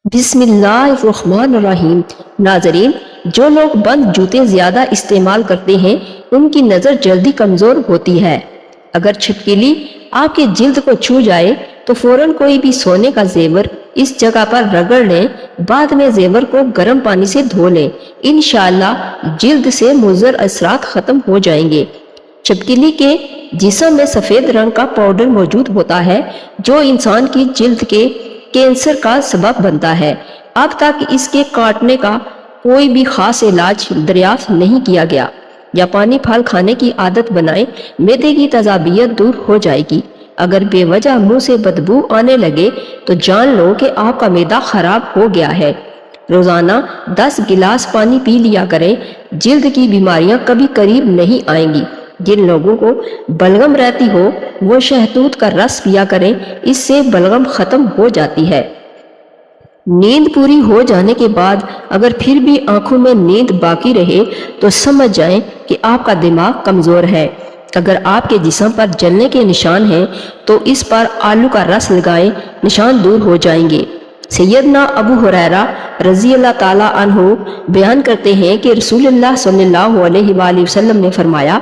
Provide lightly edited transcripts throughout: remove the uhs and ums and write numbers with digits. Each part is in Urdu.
بسم اللہ الرحمن الرحیم۔ ناظرین، جو لوگ بند جوتے زیادہ استعمال کرتے ہیں ان کی نظر جلدی کمزور ہوتی ہے۔ اگر چھپکلی آپ کے جلد کو چھو جائے تو فوراً کوئی بھی سونے کا زیور اس جگہ پر رگڑ لیں، بعد میں زیور کو گرم پانی سے دھو لیں، انشاءاللہ جلد سے مضر اثرات ختم ہو جائیں گے۔ چھپکلی کے جسم میں سفید رنگ کا پاؤڈر موجود ہوتا ہے جو انسان کی جلد کے کینسر کا سبب بنتا ہے۔ اب تک اس کے کاٹنے کا کوئی بھی خاص علاج دریافت نہیں کیا گیا۔ یا پانی پھل کھانے کی عادت بنائیں، معدے کی تذابیت دور ہو جائے گی۔ اگر بے وجہ منہ سے بدبو آنے لگے تو جان لو کہ آپ کا معدہ خراب ہو گیا ہے۔ روزانہ 10 گلاس پانی پی لیا کریں، جلد کی بیماریاں کبھی قریب نہیں آئیں گی۔ جن لوگوں کو بلغم رہتی ہو وہ شہتوت کا رس پیا کریں، اس سے بلغم ختم ہو جاتی ہے۔ نیند پوری ہو جانے کے بعد اگر پھر بھی آنکھوں میں نیند باقی رہے تو سمجھ جائیں کہ آپ کا دماغ کمزور ہے۔ اگر آپ کے جسم پر جلنے کے نشان ہیں تو اس پر آلو کا رس لگائیں، نشان دور ہو جائیں گے۔ سیدنا ابو ہریرہ رضی اللہ تعالیٰ عنہ بیان کرتے ہیں کہ رسول اللہ صلی اللہ علیہ وآلہ وسلم نے فرمایا،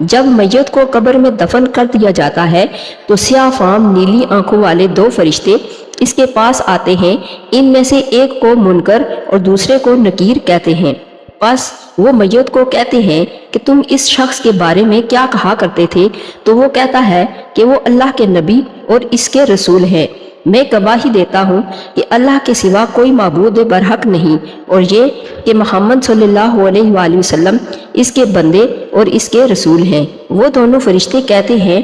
جب میت کو قبر میں دفن کر دیا جاتا ہے تو سیاہ فام نیلی آنکھوں والے 2 فرشتے اس کے پاس آتے ہیں۔ ان میں سے ایک کو منکر اور دوسرے کو نکیر کہتے ہیں۔ پس وہ میت کو کہتے ہیں کہ تم اس شخص کے بارے میں کیا کہا کرتے تھے؟ تو وہ کہتا ہے کہ وہ اللہ کے نبی اور اس کے رسول ہیں۔ میں گواہی دیتا ہوں کہ اللہ کے سوا کوئی معبود برحق نہیں، اور یہ کہ محمد صلی اللہ علیہ وآلہ وسلم اس کے بندے اور اس کے رسول ہیں۔ وہ دونوں فرشتے کہتے ہیں،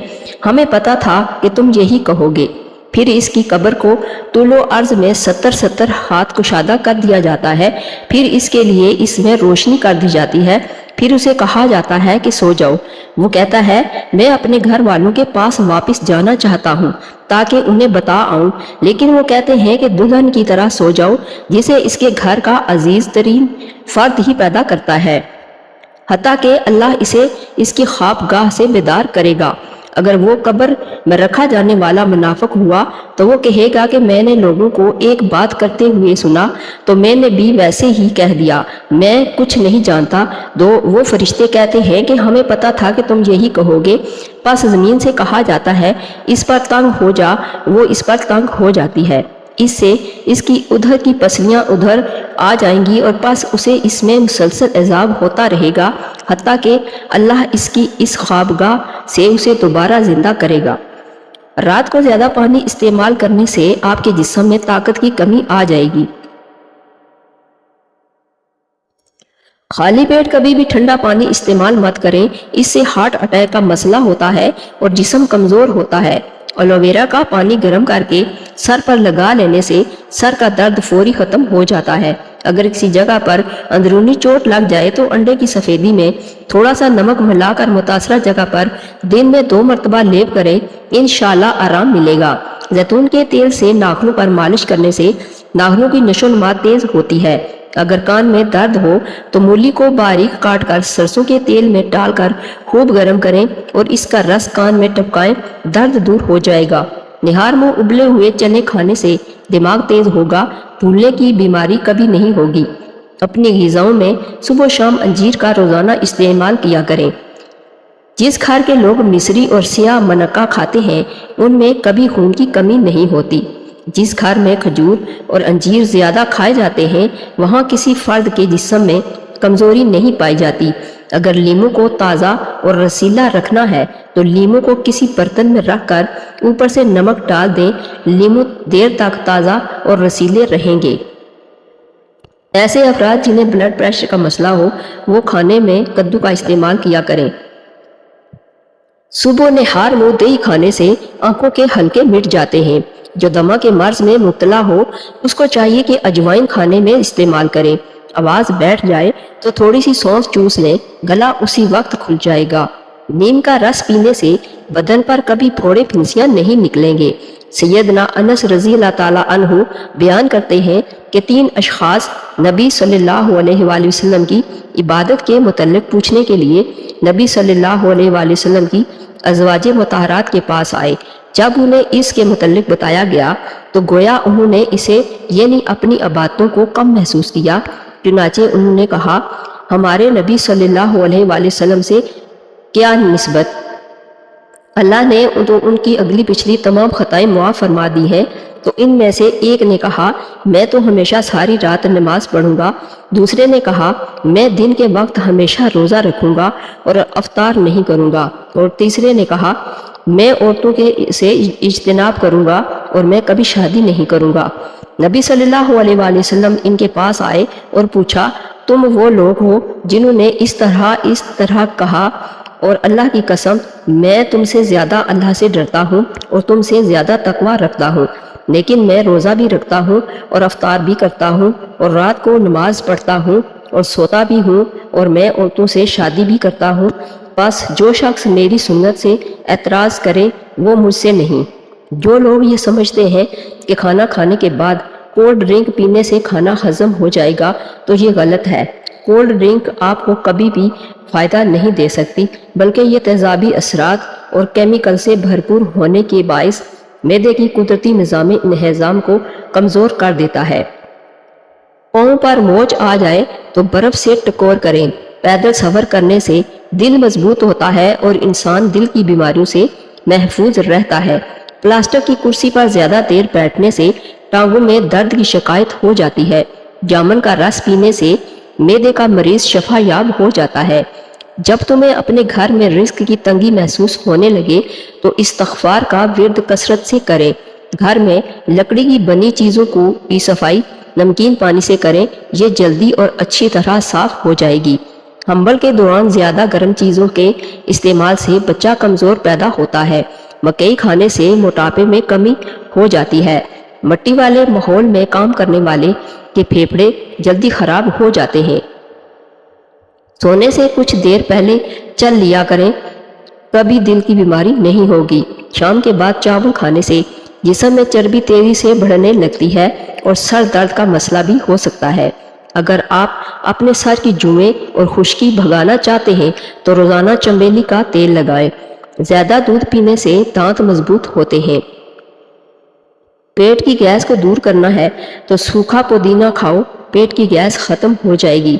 ہمیں پتا تھا کہ تم یہی کہو گے۔ پھر اس کی قبر کو طول و عرض میں 70 ہاتھ کشادہ کر دیا جاتا ہے، پھر اس کے لیے اس میں روشنی کر دی جاتی ہے، پھر اسے کہا جاتا ہے کہ سو جاؤ۔ وہ کہتا ہے، میں اپنے گھر والوں کے پاس واپس جانا چاہتا ہوں تاکہ انہیں بتا آؤں، لیکن وہ کہتے ہیں کہ دلہن کی طرح سو جاؤ جسے اس کے گھر کا عزیز ترین فرد ہی پیدا کرتا ہے، حتیٰ کہ اللہ اسے اس کی خواب گاہ سے بیدار کرے گا۔ اگر وہ قبر میں رکھا جانے والا منافق ہوا تو وہ کہے گا کہ میں نے لوگوں کو ایک بات کرتے ہوئے سنا تو میں نے بھی ویسے ہی کہہ دیا، میں کچھ نہیں جانتا۔ وہ فرشتے کہتے ہیں کہ ہمیں پتا تھا کہ تم یہی کہو گے۔ پس زمین سے کہا جاتا ہے، اس پر تنگ ہو جا، وہ اس پر تنگ ہو جاتی ہے، اس سے اس کی ادھر کی پسلیاں ادھر آ جائیں گی، اور پس اسے اس میں مسلسل عذاب ہوتا رہے گا حتیٰ کہ اللہ اس کی اس خوابگاہ سے اسے دوبارہ زندہ کرے گا۔ رات کو زیادہ پانی استعمال کرنے سے آپ کے جسم میں طاقت کی کمی آ جائے گی۔ خالی پیٹ کبھی بھی ٹھنڈا پانی استعمال مت کریں، اس سے ہارٹ اٹیک کا مسئلہ ہوتا ہے اور جسم کمزور ہوتا ہے۔ ایلو ویرا کا پانی گرم کر کے سر پر لگا لینے سے سر کا درد فوری ختم ہو جاتا ہے۔ اگر کسی جگہ پر اندرونی چوٹ لگ جائے تو انڈے کی سفیدی میں تھوڑا سا نمک ملا کر متاثرہ جگہ پر دن میں 2 مرتبہ لیپ کریں، انشاءاللہ آرام ملے گا۔ زیتون کے تیل سے ناخنوں پر مالش کرنے سے ناخنوں کی نشو و نما تیز ہوتی ہے۔ اگر کان میں درد ہو تو مولی کو باریک کاٹ کر سرسوں کے تیل میں ڈال کر خوب گرم کریں اور اس کا رس کان میں ٹپکائیں، درد دور ہو جائے گا۔ نہار منہ ابلے ہوئے چنے کھانے سے دماغ تیز ہوگا، بھولنے کی بیماری کبھی نہیں ہوگی۔ اپنی غذاؤں میں صبح و شام انجیر کا روزانہ استعمال کیا کریں۔ جس گھر کے لوگ مصری اور سیاہ منقع کھاتے ہیں ان میں کبھی خون کی کمی نہیں ہوتی۔ جس گھر میں کھجور اور انجیر زیادہ کھائے جاتے ہیں وہاں کسی فرد کے جسم میں کمزوری نہیں پائی جاتی۔ اگر لیموں کو تازہ اور رسیلا رکھنا ہے تو لیموں کو کسی برتن میں رکھ کر اوپر سے نمک ڈال دیں، لیموں دیر تک تازہ اور رسیلے رہیں گے۔ ایسے افراد جنہیں بلڈ پریشر کا مسئلہ ہو وہ کھانے میں کدو کا استعمال کیا کریں۔ صبح نہار منہ دہی کھانے سے آنکھوں کے حلقے مٹ جاتے ہیں۔ جو دمہ کے مرض میں مبتلا ہو اس کو چاہیے کہ اجوائن کھانے میں استعمال کریں۔ آواز بیٹھ جائے تو تھوڑی سی سونف چوس لیں، گلا اسی وقت کھل جائے گا۔ نیم کا رس پینے سے بدن پر کبھی پھوڑے پھنسیاں نہیں نکلیں گے۔ سیدنا انس رضی اللہ تعالیٰ عنہ بیان کرتے ہیں کہ 3 اشخاص نبی صلی اللہ علیہ وآلہ وسلم کی عبادت کے متعلق پوچھنے کے لیے نبی صلی اللہ علیہ وآلہ وسلم کی ازواج مطہرات کے پاس آئے۔ جب انہیں اس کے متعلق بتایا گیا تو گویا انہوں نے اسے یعنی اپنی عبادتوں کو کم محسوس کیا۔ چنانچہ انہوں نے کہا، ہمارے نبی صلی اللہ علیہ وآلہ وسلم سے کیا نسبت؟ اللہ نے تو ان کی اگلی پچھلی تمام خطائیں معاف فرما دی ہیں۔ تو ان میں سے ایک نے کہا، میں تو ہمیشہ ساری رات نماز پڑھوں گا۔ دوسرے نے کہا، میں دن کے وقت ہمیشہ روزہ رکھوں گا اور افطار نہیں کروں گا۔ اور تیسرے نے کہا، میں عورتوں سے اجتناب کروں گا اور میں کبھی شادی نہیں کروں گا۔ نبی صلی اللہ علیہ وآلہ وسلم ان کے پاس آئے اور پوچھا، تم وہ لوگ ہو جنہوں نے اس طرح کہا، اور اللہ کی قسم میں تم سے زیادہ اللہ سے ڈرتا ہوں اور تم سے زیادہ تقوی رکھتا ہوں، لیکن میں روزہ بھی رکھتا ہوں اور افطار بھی کرتا ہوں اور رات کو نماز پڑھتا ہوں اور سوتا بھی ہوں اور میں عورتوں سے شادی بھی کرتا ہوں۔ بس جو شخص میری سنت سے اعتراض کرے وہ مجھ سے نہیں۔ جو لوگ یہ سمجھتے ہیں کہ کھانا کھانے کے بعد کولڈ ڈرنک پینے سے کھانا ہضم ہو جائے گا تو یہ غلط ہے۔ کولڈ ڈرنک آپ کو کبھی بھی فائدہ نہیں دے سکتی، بلکہ یہ تیزابی اثرات اور کیمیکل سے بھرپور ہونے کے باعث معدے کی قدرتی نظام انہضام کو کمزور کر دیتا ہے۔ پاؤں پر موچ آ جائے تو برف سے ٹکور کریں۔ پیدل سفر کرنے سے دل مضبوط ہوتا ہے اور انسان دل کی بیماریوں سے محفوظ رہتا ہے۔ پلاسٹک کی کرسی پر زیادہ دیر بیٹھنے سے ٹانگوں میں درد کی شکایت ہو جاتی ہے۔ جامن کا رس پینے سے معدے کا مریض شفا یاب ہو جاتا ہے۔ جب تمہیں اپنے گھر میں رزق کی تنگی محسوس ہونے لگے تو استغفار کا ورد کثرت سے کریں۔ گھر میں لکڑی کی بنی چیزوں کو کی صفائی نمکین پانی سے کریں، یہ جلدی اور اچھی طرح صاف ہو جائے گی۔ حمل کے دوران زیادہ گرم چیزوں کے استعمال سے بچہ کمزور پیدا ہوتا ہے۔ مکئی کھانے سے موٹاپے میں کمی ہو جاتی ہے۔ مٹی والے ماحول میں کام کرنے والے کے پھیپھڑے جلدی خراب ہو جاتے ہیں۔ سونے سے کچھ دیر پہلے چل لیا کریں، کبھی دل کی بیماری نہیں ہوگی۔ شام کے بعد چاول کھانے سے جسم میں چربی تیزی سے بڑھنے لگتی ہے اور سر درد کا مسئلہ بھی ہو سکتا ہے۔ اگر آپ اپنے سر کی جوئیں اور خشکی بھگانا چاہتے ہیں تو روزانہ چنبیلی کا تیل لگائیں۔ زیادہ دودھ پینے سے دانت مضبوط ہوتے ہیں۔ پیٹ کی گیس کو دور کرنا ہے تو سوکھا پودینہ کھاؤ، پیٹ کی گیس ختم ہو جائے گی۔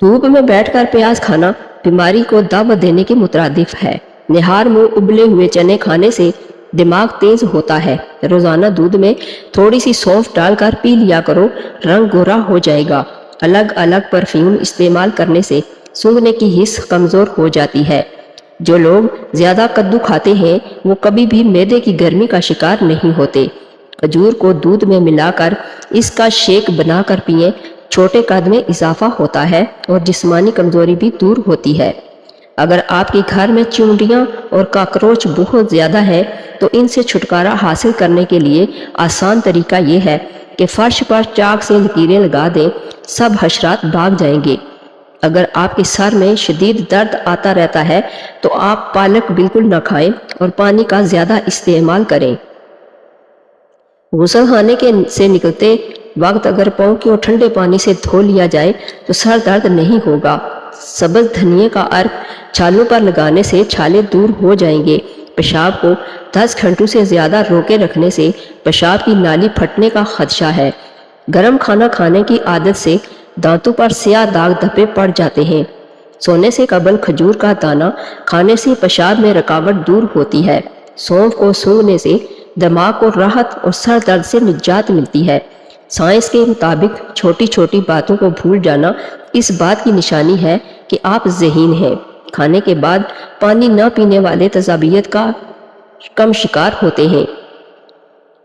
دھوپ میں بیٹھ کر پیاز کھانا بیماری کو دعوت دینے کے مترادف ہے۔ نہار منہ ابلے ہوئے چنے کھانے سے دماغ تیز ہوتا ہے۔ روزانہ دودھ میں تھوڑی سی سونف ڈال کر پی لیا کرو، رنگ گورا ہو جائے گا۔ الگ الگ پرفیوم استعمال کرنے سے سونگھنے کی حس کمزور ہو جاتی ہے۔ جو لوگ زیادہ کدو کھاتے ہیں وہ کبھی بھی معدے کی گرمی کا شکار نہیں ہوتے۔ کھجور کو دودھ میں ملا کر اس کا شیک بنا کر پئیں، چھوٹے قد میں اضافہ ہوتا ہے اور جسمانی کمزوری بھی دور ہوتی ہے۔ اگر آپ کے گھر میں چونٹیاں اور کاکروچ بہت زیادہ ہے تو ان سے چھٹکارا حاصل کرنے کے لیے آسان طریقہ یہ ہے کہ فرش پر چاک سے لکیریں لگا دیں، سب حشرات بھاگ جائیں گے۔ اگر آپ کے سر میں شدید درد آتا رہتا ہے تو آپ پالک بالکل نہ کھائیں اور پانی کا زیادہ استعمال کریں۔ غسل خانے سے نکلتے وقت اگر پاؤں کو ٹھنڈے پانی سے دھو لیا جائے تو سر درد نہیں ہوگا۔ سبز دھنیے کا عرق چھالوں پر لگانے سے چھالے دور ہو جائیں گے۔ پیشاب کو 10 گھنٹوں سے زیادہ روکے رکھنے سے پیشاب کی نالی پھٹنے کا خدشہ ہے۔ گرم کھانا کھانے کی عادت سے دانتوں پر سیاہ داغ دھبے پڑ جاتے ہیں۔ سونے سے قبل کھجور کا دانہ کھانے سے پیشاب میں رکاوٹ دور ہوتی ہے۔ سونف کو سونگھنے سے دماغ کو راحت اور سر درد سے نجات ملتی ہے۔ سائنس کے مطابق چھوٹی چھوٹی باتوں کو بھول جانا اس بات کی نشانی ہے کہ آپ ذہین ہیں۔ کھانے کے بعد پانی نہ پینے والے تیزابیت کا کم شکار ہوتے ہیں۔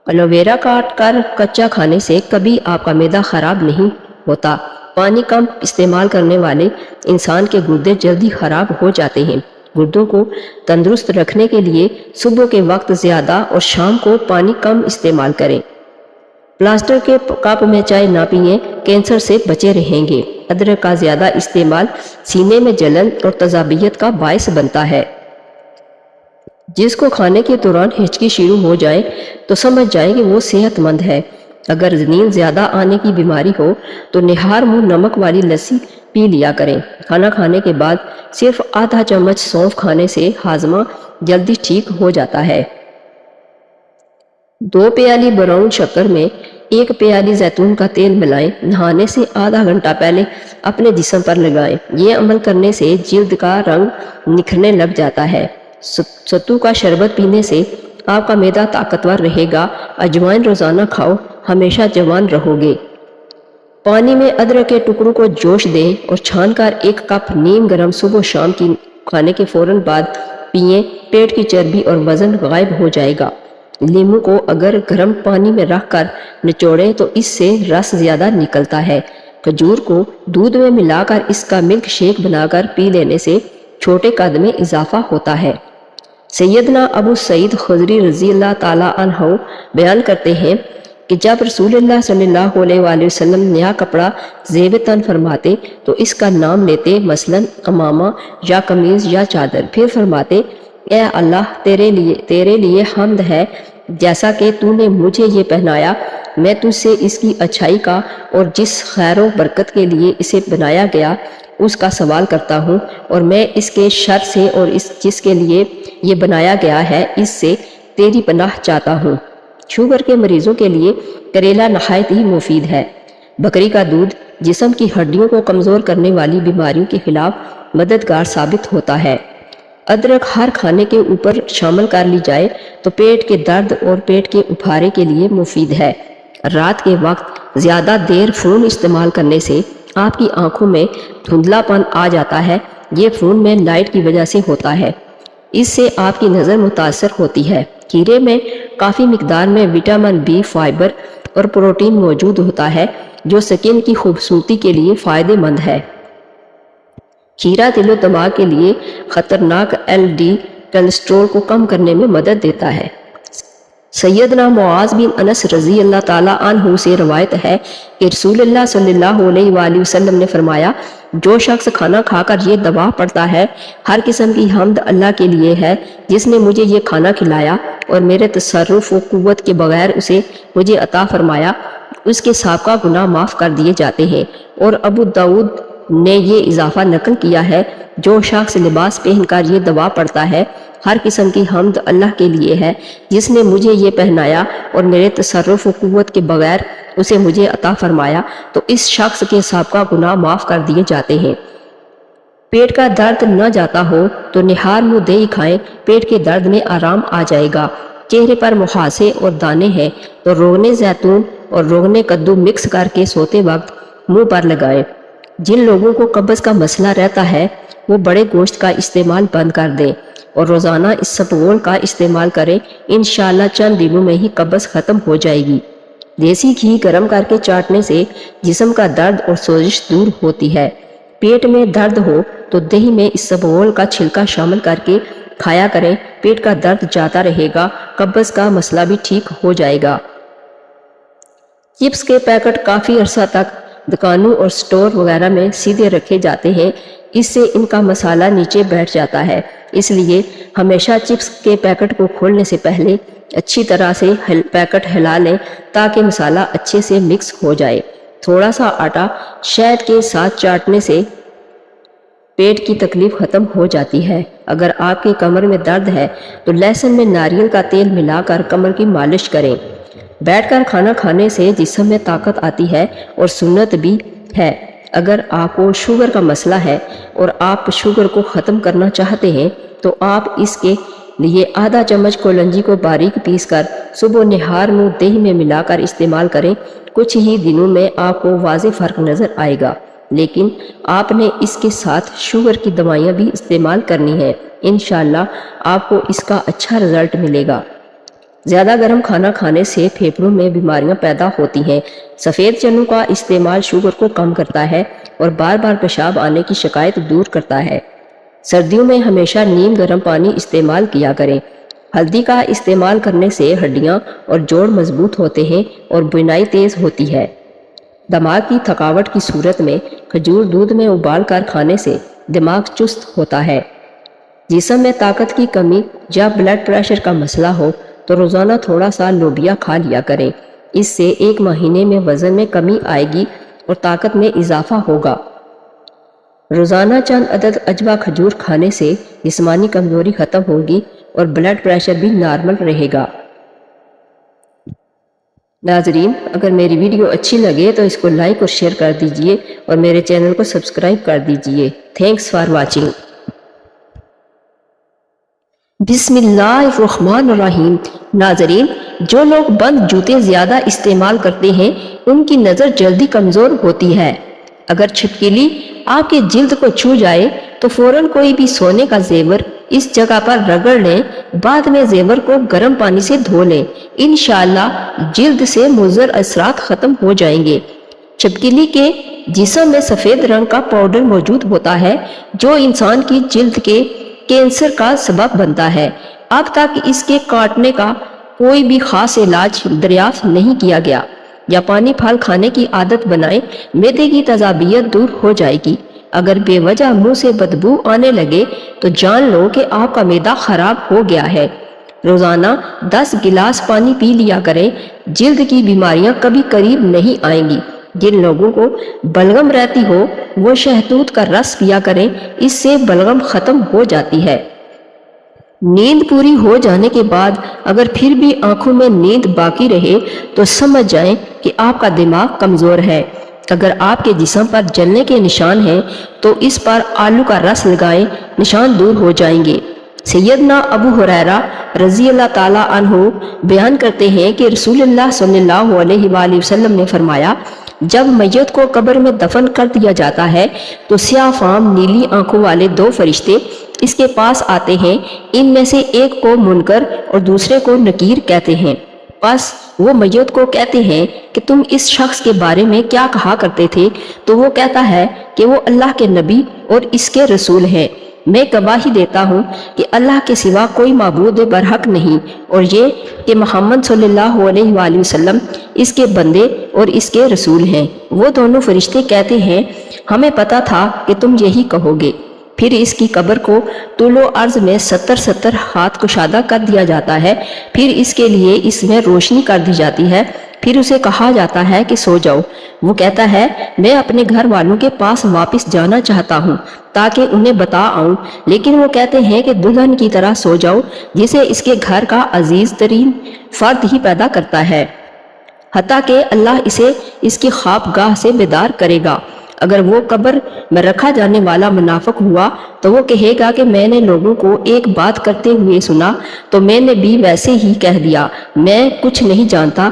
ایلو ویرا کاٹ کر کچا کھانے سے کبھی آپ کا معدہ خراب نہیں ہوتا۔ پانی کم استعمال کرنے والے انسان کے گردے جلدی خراب ہو جاتے ہیں۔ گردوں کو تندرست رکھنے کے لیے صبح کے وقت زیادہ اور شام کو پانی کم استعمال کریں۔ پلاسٹک کے کپ میں چائے نہ پئیں، کینسر سے بچے رہیں گے۔ ادرک کا زیادہ استعمال سینے میں جلن اور تیزابیت کا باعث بنتا ہے۔ جس کو کھانے کے دوران ہچکی شروع ہو جائے تو سمجھ جائیں کہ وہ صحت مند ہے۔ اگر نیند زیادہ آنے کی بیماری ہو تو نہار منہ نمک والی لسی پی لیا کریں۔ کھانا کھانے کے بعد صرف آدھا چمچ سونف کھانے سے ہاضمہ جلدی ٹھیک ہو جاتا ہے۔ 2 پیالی براؤن شکر میں 1 پیالی زیتون کا تیل ملائیں۔ نہانے سے آدھا گھنٹہ پہلے اپنے جسم پر لگائیں۔ یہ عمل کرنے سے جلد کا رنگ نکھرنے لگ جاتا ہے۔ ستو کا شربت پینے سے آپ کا معدہ طاقتور رہے گا۔ اجوائن روزانہ کھاؤ، ہمیشہ جوان رہو گے۔ پانی میں ادرک کے ٹکڑوں کو جوش دیں اور چھان کر 1 کپ نیم گرم صبح و شام کی کھانے کے فوراً بعد پئیں۔ پیٹ کی چربی اور وزن غائب ہو جائے گا۔ لیموں کو اگر گرم پانی میں رکھ کر نچوڑیں تو اس سے رس زیادہ نکلتا ہے۔ کھجور کو دودھ میں ملا کر اس کا ملک شیک بنا کر پی لینے سے چھوٹے قد میں اضافہ ہوتا ہے۔ سیدنا ابو سعید خدری رضی اللہ تعالیٰ عنہ بیان کرتے ہیں کہ جب رسول اللہ صلی اللہ علیہ وآلہ وسلم نیا کپڑا زیب تن فرماتے تو اس کا نام لیتے، مثلاً امامہ یا قمیض یا چادر، پھر فرماتے اے اللہ تیرے لیے حمد ہے جیسا کہ تو نے مجھے یہ پہنایا، میں تجھ سے اس کی اچھائی کا اور جس خیر و برکت کے لیے اسے بنایا گیا اس کا سوال کرتا ہوں، اور میں اس کے شر سے اور جس کے لیے یہ بنایا گیا ہے اس سے تیری پناہ چاہتا ہوں۔ شوگر کے مریضوں کے لیے کریلا نہایت ہی مفید ہے۔ بکری کا دودھ جسم کی ہڈیوں کو کمزور کرنے والی بیماریوں کے خلاف مددگار ثابت ہوتا ہے۔ ادرک ہر کھانے کے اوپر شامل کر لی جائے تو پیٹ کے درد اور پیٹ کے اپھارے کے لیے مفید ہے۔ رات کے وقت زیادہ دیر فون استعمال کرنے سے آپ کی آنکھوں میں دھندلا پن آ جاتا ہے۔ یہ فون میں لائٹ کی وجہ سے ہوتا ہے، اس سے آپ کی نظر متاثر ہوتی ہے۔ کھیرے میں کافی مقدار میں وٹامن بی، فائبر اور پروٹین موجود ہوتا ہے جو سکن کی خوبصورتی کے لیے فائدہ مند ہے۔ کھیرا دل و دماغ کے لیے خطرناک LD کولیسٹرول کو کم کرنے میں مدد دیتا ہے۔ سیدنا معاذ بن انس رضی اللہ تعالیٰ عنہ سے روایت ہے کہ رسول اللہ صلی اللہ علیہ وآلہ وسلم نے فرمایا، جو شخص کھانا کھا کر یہ دعا پڑھتا ہے، ہر قسم کی حمد اللہ کے لیے ہے جس نے مجھے یہ کھانا کھلایا اور میرے تصرف و قوت کے بغیر اسے مجھے عطا فرمایا، اس کے سابقہ گناہ معاف کر دیے جاتے ہیں۔ اور ابو داؤد نے یہ اضافہ نقل کیا ہے، جو شخص لباس پہن کر یہ دعا پڑھتا ہے، ہر قسم کی حمد اللہ کے لیے ہے جس نے مجھے یہ پہنایا اور میرے تصرف و قوت کے بغیر اسے مجھے عطا فرمایا، تو اس شخص کے سابقہ گناہ معاف کر دیے جاتے ہیں۔ پیٹ کا درد نہ جاتا ہو تو نہار منہ دہی کھائیں، پیٹ کے درد میں آرام آ جائے گا۔ چہرے پر مہاسے اور دانے ہیں تو روغن زیتون اور روغن کدو مکس کر کے سوتے وقت منہ پر لگائیں۔ جن لوگوں کو قبض کا مسئلہ رہتا ہے وہ بڑے گوشت کا استعمال بند کر دیں اور روزانہ اسبغول کا استعمال کریں، انشاءاللہ چند دنوں میں ہی قبض ختم ہو جائے گی۔ دیسی گھی گرم کر کے چاٹنے سے جسم کا درد اور سوزش دور ہوتی ہے۔ پیٹ میں درد ہو تو دہی میں اسبغول کا چھلکا شامل کر کے کھایا کریں، پیٹ کا درد جاتا رہے گا، قبض کا مسئلہ بھی ٹھیک ہو جائے گا۔ چپس کے پیکٹ کافی عرصہ تک دکانوں اور سٹور وغیرہ میں سیدھے رکھے جاتے ہیں، اس سے ان کا مسالہ نیچے بیٹھ جاتا ہے، اس لیے ہمیشہ چپس کے پیکٹ کو کھولنے سے پہلے اچھی طرح سے پیکٹ ہلا لیں تاکہ مسالہ اچھے سے مکس ہو جائے۔ تھوڑا سا آٹا شہد کے ساتھ چاٹنے سے پیٹ کی تکلیف ختم ہو جاتی ہے۔ اگر آپ کے کمر میں درد ہے تو لہسن میں ناریل کا تیل ملا کر کمر کی مالش کریں۔ بیٹھ کر کھانا کھانے سے جسم میں طاقت آتی ہے اور سنت بھی ہے۔ اگر آپ کو شوگر کا مسئلہ ہے اور آپ شوگر کو ختم کرنا چاہتے ہیں تو آپ اس کے لیے آدھا چمچ کولنجی کو باریک پیس کر صبح نہار منہ دہی میں ملا کر استعمال کریں۔ کچھ ہی دنوں میں آپ کو واضح فرق نظر آئے گا، لیکن آپ نے اس کے ساتھ شوگر کی دوائیاں بھی استعمال کرنی ہیں، انشاءاللہ آپ کو اس کا اچھا رزلٹ ملے گا۔ زیادہ گرم کھانا کھانے سے پھیپھڑوں میں بیماریاں پیدا ہوتی ہیں۔ سفید چنوں کا استعمال شوگر کو کم کرتا ہے اور بار بار پیشاب آنے کی شکایت دور کرتا ہے۔ سردیوں میں ہمیشہ نیم گرم پانی استعمال کیا کریں۔ ہلدی کا استعمال کرنے سے ہڈیاں اور جوڑ مضبوط ہوتے ہیں اور بینائی تیز ہوتی ہے۔ دماغ کی تھکاوٹ کی صورت میں کھجور دودھ میں ابال کر کھانے سے دماغ چست ہوتا ہے۔ جسم میں طاقت کی کمی یا بلڈ پریشر کا مسئلہ ہو تو روزانہ تھوڑا سا لوبیا کھا لیا کریں۔ اس سے 1 مہینے میں وزن میں کمی آئے گی اور طاقت میں اضافہ ہوگا۔ روزانہ چند عدد اجوا کھجور کھانے سے جسمانی کمزوری ختم ہوگی اور بلڈ پریشر بھی نارمل رہے گا۔ ناظرین، اگر میری ویڈیو اچھی لگے تو اس کو لائک اور شیئر کر دیجئے اور میرے چینل کو سبسکرائب کر دیجئے۔ Thanks for watching. بسم اللہ الرحمن الرحیم۔ ناظرین، جو لوگ بند جوتے زیادہ استعمال کرتے ہیں ان کی نظر جلدی کمزور ہوتی ہے۔ اگر چھپکلی آپ کے جلد کو چھو جائے تو فوراً کوئی بھی سونے کا زیور اس جگہ پر رگڑ لیں، بعد میں زیور کو گرم پانی سے دھو لیں، انشاءاللہ جلد سے مضر اثرات ختم ہو جائیں گے۔ چھپکلی کے جسم میں سفید رنگ کا پاؤڈر موجود ہوتا ہے جو انسان کی جلد کے کینسر کا سبب بنتا ہے۔ اب تک اس کے کاٹنے کا کوئی بھی خاص علاج دریافت نہیں کیا گیا۔ یا پانی پھل کھانے کی عادت بنائیں، معدے کی تذابیت دور ہو جائے گی۔ اگر بے وجہ منہ سے بدبو آنے لگے تو جان لو کہ آپ کا معدہ خراب ہو گیا ہے۔ روزانہ 10 گلاس پانی پی لیا کریں، جلد کی بیماریاں کبھی قریب نہیں آئیں گی۔ جن لوگوں کو بلغم رہتی ہو وہ شہتوت کا رس پیا کریں، اس سے بلغم ختم ہو جاتی ہے۔ نیند پوری ہو جانے کے بعد اگر پھر بھی آنکھوں میں نیند باقی رہے تو سمجھ جائیں کہ آپ کا دماغ کمزور ہے۔ اگر آپ کے جسم پر جلنے کے نشان ہیں تو اس پر آلو کا رس لگائیں، نشان دور ہو جائیں گے۔ سیدنا ابو ہریرہ رضی اللہ تعالیٰ عنہ بیان کرتے ہیں کہ رسول اللہ صلی اللہ علیہ وآلہ وسلم نے فرمایا، جب میت کو قبر میں دفن کر دیا جاتا ہے تو سیاہ فام نیلی آنکھوں والے 2 فرشتے اس کے پاس آتے ہیں۔ ان میں سے ایک کو منکر اور دوسرے کو نکیر کہتے ہیں۔ بس وہ میت کو کہتے ہیں کہ تم اس شخص کے بارے میں کیا کہا کرتے تھے؟ تو وہ کہتا ہے کہ وہ اللہ کے نبی اور اس کے رسول ہیں۔ میں گواہی دیتا ہوں کہ اللہ کے سوا کوئی معبود برحق نہیں، اور یہ کہ محمد صلی اللہ علیہ وآلہ وسلم اس کے بندے اور اس کے رسول ہیں۔ وہ دونوں فرشتے کہتے ہیں، ہمیں پتا تھا کہ تم یہی کہو گے۔ پھر اس کی قبر کو طول و عرض میں 70 ہاتھ کشادہ کر دیا جاتا ہے۔ پھر اس کے لیے اس میں روشنی کر دی جاتی ہے۔ پھر اسے کہا جاتا ہے کہ سو جاؤ۔ وہ کہتا ہے، میں اپنے گھر والوں کے پاس واپس جانا چاہتا ہوں تاکہ انہیں بتا آؤں، لیکن وہ کہتے ہیں کہ دلہن کی طرح سو جاؤ جسے اس کے گھر کا عزیز ترین فرد ہی پیدا کرتا ہے، حتیٰ کہ اللہ اسے اس کی خوابگاہ سے بیدار کرے گا۔ اگر وہ قبر میں رکھا جانے والا منافق ہوا تو وہ کہے گا کہ میں نے لوگوں کو ایک بات کرتے ہوئے سنا تو میں نے بھی ویسے ہی کہہ دیا، میں کچھ نہیں جانتا۔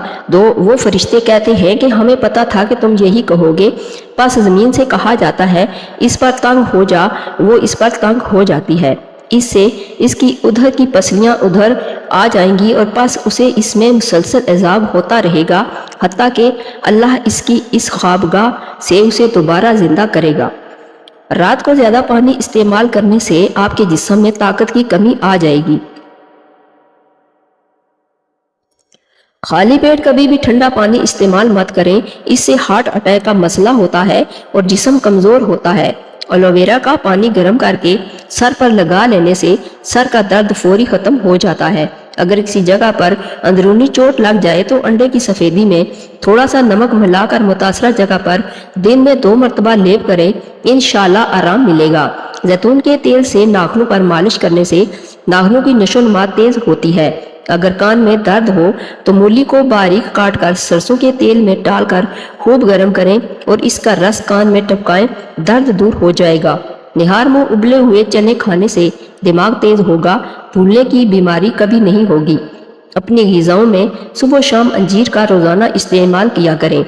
وہ فرشتے کہتے ہیں کہ ہمیں پتا تھا کہ تم یہی کہو گے۔ پس زمین سے کہا جاتا ہے، اس پر تنگ ہو جا، وہ اس پر تنگ ہو جاتی ہے۔ اس سے اس کی ادھر کی پسلیاں ادھر آ جائیں گی اور پس اسے اس میں مسلسل عذاب ہوتا رہے گا حتیٰ کہ اللہ اس کی اس خوابگاہ سے اسے دوبارہ زندہ کرے گا۔ رات کو زیادہ پانی استعمال کرنے سے آپ کے جسم میں طاقت کی کمی آ جائے گی۔ خالی پیٹ کبھی بھی ٹھنڈا پانی استعمال مت کریں، اس سے ہارٹ اٹیک کا مسئلہ ہوتا ہے اور جسم کمزور ہوتا ہے۔ ایلو ویرا کا پانی گرم کر کے سر پر لگا لینے سے سر کا درد فوری ختم ہو جاتا ہے۔ اگر کسی جگہ پر اندرونی چوٹ لگ جائے تو انڈے کی سفیدی میں تھوڑا سا نمک ملا کر متاثرہ جگہ پر دن میں 2 مرتبہ لیپ کریں، انشاءاللہ آرام ملے گا۔ زیتون کے تیل سے ناخنوں پر مالش کرنے سے ناخنوں کی نشو و نما تیز ہوتی ہے۔ اگر کان میں درد ہو تو مولی کو باریک کاٹ کر سرسوں کے تیل میں ڈال کر خوب گرم کریں اور اس کا رس کان میں ٹپکائیں، درد دور ہو جائے گا۔ نہار منہ ابلے ہوئے چنے کھانے سے دماغ تیز ہوگا، بھولنے کی بیماری کبھی نہیں ہوگی۔ اپنی غذاؤں میں صبح و شام انجیر کا روزانہ استعمال کیا کریں۔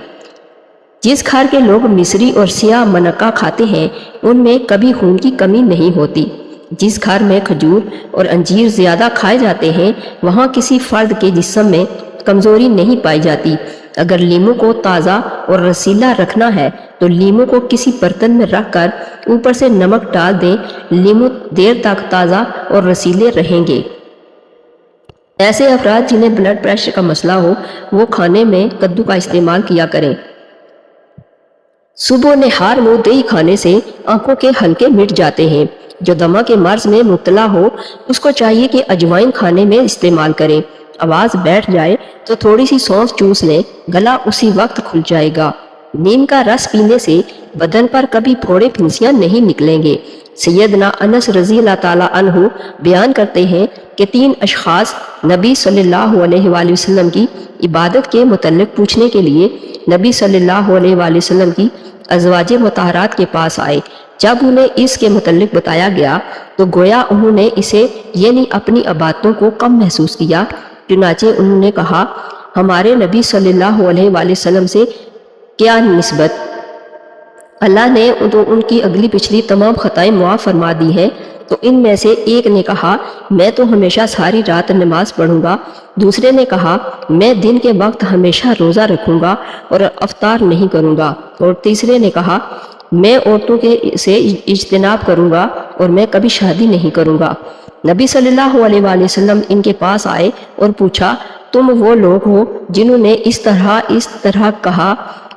جس گھر کے لوگ مصری اور سیاہ منقع کھاتے ہیں ان میں کبھی خون کی کمی نہیں ہوتی۔ جس گھر میں کھجور اور انجیر زیادہ کھائے جاتے ہیں وہاں کسی فرد کے جسم میں کمزوری نہیں پائی جاتی۔ اگر لیموں کو تازہ اور رسیلا رکھنا ہے تو لیموں کو کسی برتن میں رکھ کر اوپر سے نمک ڈال دیں، لیموں دیر تک تازہ اور رسیلے رہیں گے۔ ایسے افراد جنہیں بلڈ پریشر کا مسئلہ ہو وہ کھانے میں کدو کا استعمال کیا کریں۔ صبح نہار منہ دہی کھانے سے آنکھوں کے حلقے مٹ جاتے ہیں۔ جو دمہ کے مرض میں مبتلا ہو اس کو چاہیے کہ اجوائن کھانے میں استعمال کریں۔ آواز بیٹھ جائے تو تھوڑی سی سونف چوس لیں، گلا اسی وقت کھل جائے گا۔ نیم کا رس پینے سے بدن پر کبھی پھوڑے پھنسیاں نہیں نکلیں گے۔ سیدنا انس رضی اللہ تعالیٰ عنہ بیان کرتے ہیں کہ 3 اشخاص نبی صلی اللہ علیہ وآلہ وسلم کی عبادت کے متعلق پوچھنے کے لیے نبی صلی اللہ علیہ وآلہ وسلم کی ازواج مطہرات کے پاس آئے۔ جب انہیں اس کے متعلق بتایا گیا تو گویا انہوں نے اسے یعنی اپنی عبادتوں کو کم محسوس کیا، چنانچہ انہوں نے کہا، ہمارے نبی صلی اللہ علیہ وآلہ وسلم سے کیا نسبت؟ اللہ نے تو ان کی اگلی پچھلی تمام خطائیں معاف فرما دی ہیں۔ تو ان میں سے ایک نے کہا، میں تو ہمیشہ ساری رات نماز پڑھوں گا۔ دوسرے نے کہا، میں دن کے وقت ہمیشہ روزہ رکھوں گا اور افطار نہیں کروں گا۔ اور تیسرے نے کہا، میں عورتوں سے اجتناب کروں گا اور میں کبھی شادی نہیں کروں گا۔ نبی صلی اللہ علیہ وآلہ وسلم ان کے پاس آئے اور پوچھا، تم وہ لوگ ہو جنہوں نے اس طرح کہا،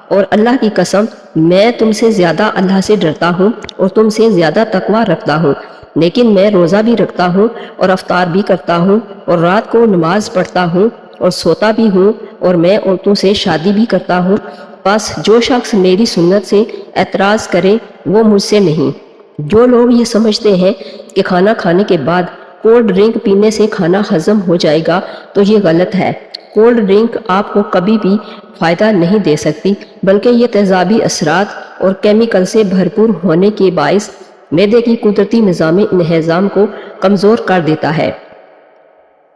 اور اللہ کی قسم میں تم سے زیادہ اللہ سے ڈرتا ہوں اور تم سے زیادہ تقوی رکھتا ہوں، لیکن میں روزہ بھی رکھتا ہوں اور افطار بھی کرتا ہوں اور رات کو نماز پڑھتا ہوں اور سوتا بھی ہوں اور میں عورتوں سے شادی بھی کرتا ہوں۔ بس جو شخص میری سنت سے اعتراض کرے وہ مجھ سے نہیں۔ جو لوگ یہ سمجھتے ہیں کہ کھانا کھانے کے بعد کولڈ ڈرنک پینے سے کھانا ہضم ہو جائے گا تو یہ غلط ہے۔ کولڈ ڈرنک آپ کو کبھی بھی فائدہ نہیں دے سکتی، بلکہ یہ تیزابی اثرات اور کیمیکل سے بھرپور ہونے کے باعث معدے کی قدرتی نظام انہضام کو کمزور کر دیتا ہے۔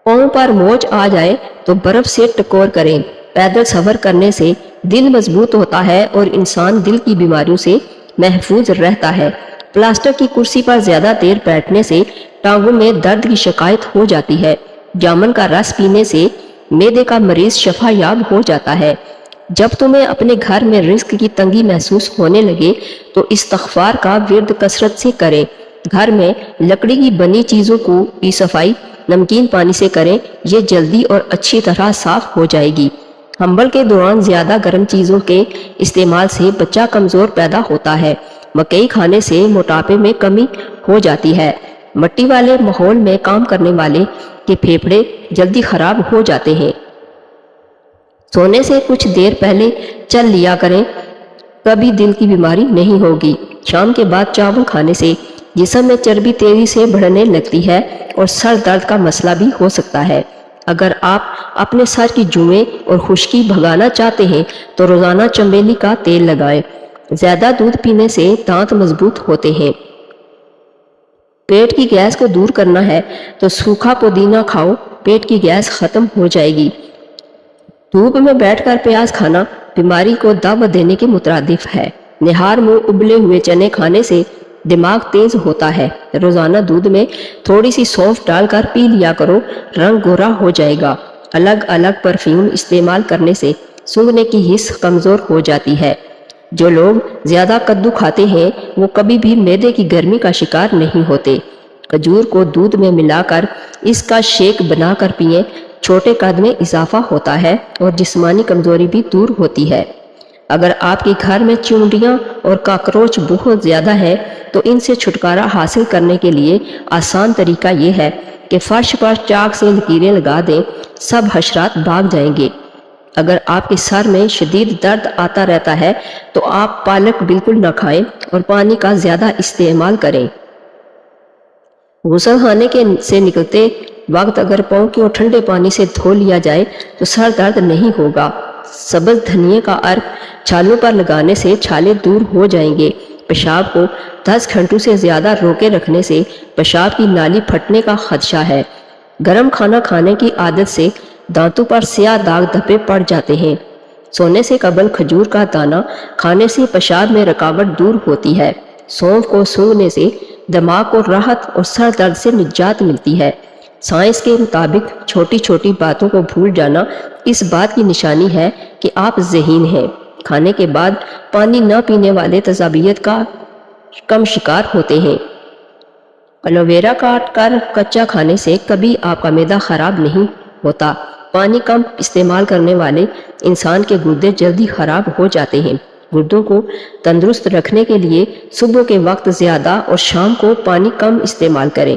پاؤں پر موچ آ جائے تو برف سے ٹکور کریں۔ پیدل سفر کرنے سے دل مضبوط ہوتا ہے اور انسان دل کی بیماریوں سے محفوظ رہتا ہے۔ پلاسٹک کی کرسی پر زیادہ دیر بیٹھنے سے ٹانگوں میں درد کی شکایت ہو جاتی ہے۔ جامن کا رس پینے سے معدے کا مریض شفا یاب ہو جاتا ہے۔ جب تمہیں اپنے گھر میں رزق کی تنگی محسوس ہونے لگے تو استغفار کا ورد کثرت سے کریں۔ گھر میں لکڑی کی بنی چیزوں کی صفائی نمکین پانی سے کریں، یہ جلدی اور اچھی طرح صاف ہو جائے گی۔ حمل کے دوران زیادہ گرم چیزوں کے استعمال سے بچہ کمزور پیدا ہوتا ہے۔ مکئی کھانے سے موٹاپے میں کمی ہو جاتی ہے۔ مٹی والے ماحول میں کام کرنے والے کے پھیپھڑے جلدی خراب ہو جاتے ہیں۔ سونے سے کچھ دیر پہلے چل لیا کریں، کبھی دل کی بیماری نہیں ہوگی۔ شام کے بعد چاول کھانے سے جسم میں چربی تیزی سے بڑھنے لگتی ہے اور سر درد کا مسئلہ بھی ہو سکتا ہے۔ اگر آپ اپنے سر کی جوئیں اور خشکی بھگانا چاہتے ہیں تو روزانہ چنبیلی کا تیل لگائیں۔ زیادہ دودھ پینے سے دانت مضبوط ہوتے ہیں۔ پیٹ کی گیس کو دور کرنا ہے تو سوکھا پودینہ کھاؤ، پیٹ کی گیس ختم ہو جائے گی۔ دھوپ میں بیٹھ کر پیاز کھانا بیماری کو دعوت دینے کے مترادف ہے۔ نہار منہ ابلے ہوئے چنے کھانے سے دماغ تیز ہوتا ہے۔ روزانہ دودھ میں تھوڑی سی سونف ڈال کر پی لیا کرو، رنگ گورا ہو جائے گا۔ الگ الگ پرفیوم استعمال کرنے سے سونگھنے کی حس کمزور ہو جاتی ہے۔ جو لوگ زیادہ کدو کھاتے ہیں وہ کبھی بھی معدے کی گرمی کا شکار نہیں ہوتے۔ کھجور کو دودھ میں ملا کر اس کا شیک بنا کر پئیں، چھوٹے قد میں اضافہ ہوتا ہے اور جسمانی کمزوری بھی دور ہوتی ہے۔ اگر آپ کے گھر میں چونٹیاں اور کاکروچ بہت زیادہ ہے تو ان سے چھٹکارا حاصل کرنے کے لیے آسان طریقہ یہ ہے کہ فرش پر چاک سے لکیریں لگا دیں، سب حشرات بھاگ جائیں گے۔ اگر آپ کے سر میں شدید درد آتا رہتا ہے تو آپ پالک بالکل نہ کھائیں اور پانی کا زیادہ استعمال کریں۔ غسل خانے سے نکلتے وقت اگر پاؤں کو ٹھنڈے پانی سے دھو لیا جائے تو سر درد نہیں ہوگا۔ سبز دھنیے کا عرق چھالوں پر لگانے سے چھالے دور ہو جائیں گے۔ پیشاب کو 10 گھنٹوں سے زیادہ روکے رکھنے سے پیشاب کی نالی پھٹنے کا خدشہ ہے۔ گرم کھانا کھانے کی عادت سے دانتوں پر سیاہ داغ دھبے پڑ جاتے ہیں۔ سونے سے قبل کھجور کا دانہ کھانے سے پیشاب میں رکاوٹ دور ہوتی ہے۔ سونف کو سونگھنے سے دماغ کو راحت اور سر درد سے نجات ملتی ہے۔ سائنس کے مطابق چھوٹی چھوٹی باتوں کو بھول جانا اس بات کی نشانی ہے کہ آپ ذہین ہیں۔ کھانے کے بعد پانی نہ پینے والے تیزابیت کا کم شکار ہوتے ہیں۔ ایلو ویرا کاٹ کر کچا کھانے سے کبھی آپ کا معدہ خراب نہیں ہوتا۔ پانی کم استعمال کرنے والے انسان کے گردے جلدی خراب ہو جاتے ہیں۔ گردوں کو تندرست رکھنے کے لیے صبح کے وقت زیادہ اور شام کو پانی کم استعمال کریں۔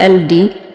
LD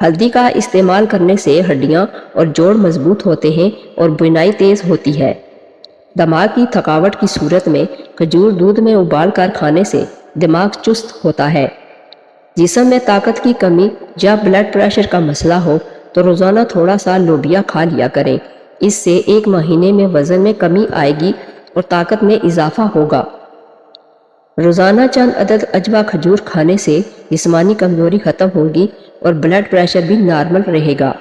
ہلدی کا استعمال کرنے سے ہڈیاں اور جوڑ مضبوط ہوتے ہیں اور بینائی تیز ہوتی ہے۔ دماغ کی تھکاوٹ کی صورت میں کھجور دودھ میں ابال کر کھانے سے دماغ چست ہوتا ہے۔ جسم میں طاقت کی کمی یا بلڈ پریشر کا مسئلہ ہو تو روزانہ تھوڑا سا لوبیا کھا لیا کریں۔ اس سے 1 مہینے میں وزن میں کمی آئے گی اور طاقت میں اضافہ ہوگا۔ روزانہ چند عدد اجوا کھجور کھانے سے جسمانی کمزوری ختم ہوگی اور بلڈ پریشر بھی نارمل رہے گا۔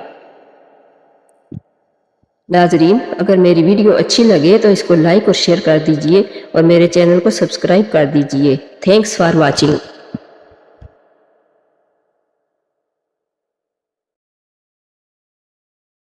ناظرین، اگر میری ویڈیو اچھی لگے تو اس کو لائک اور شیئر کر دیجئے اور میرے چینل کو سبسکرائب کر دیجئے۔ Thanks for watching.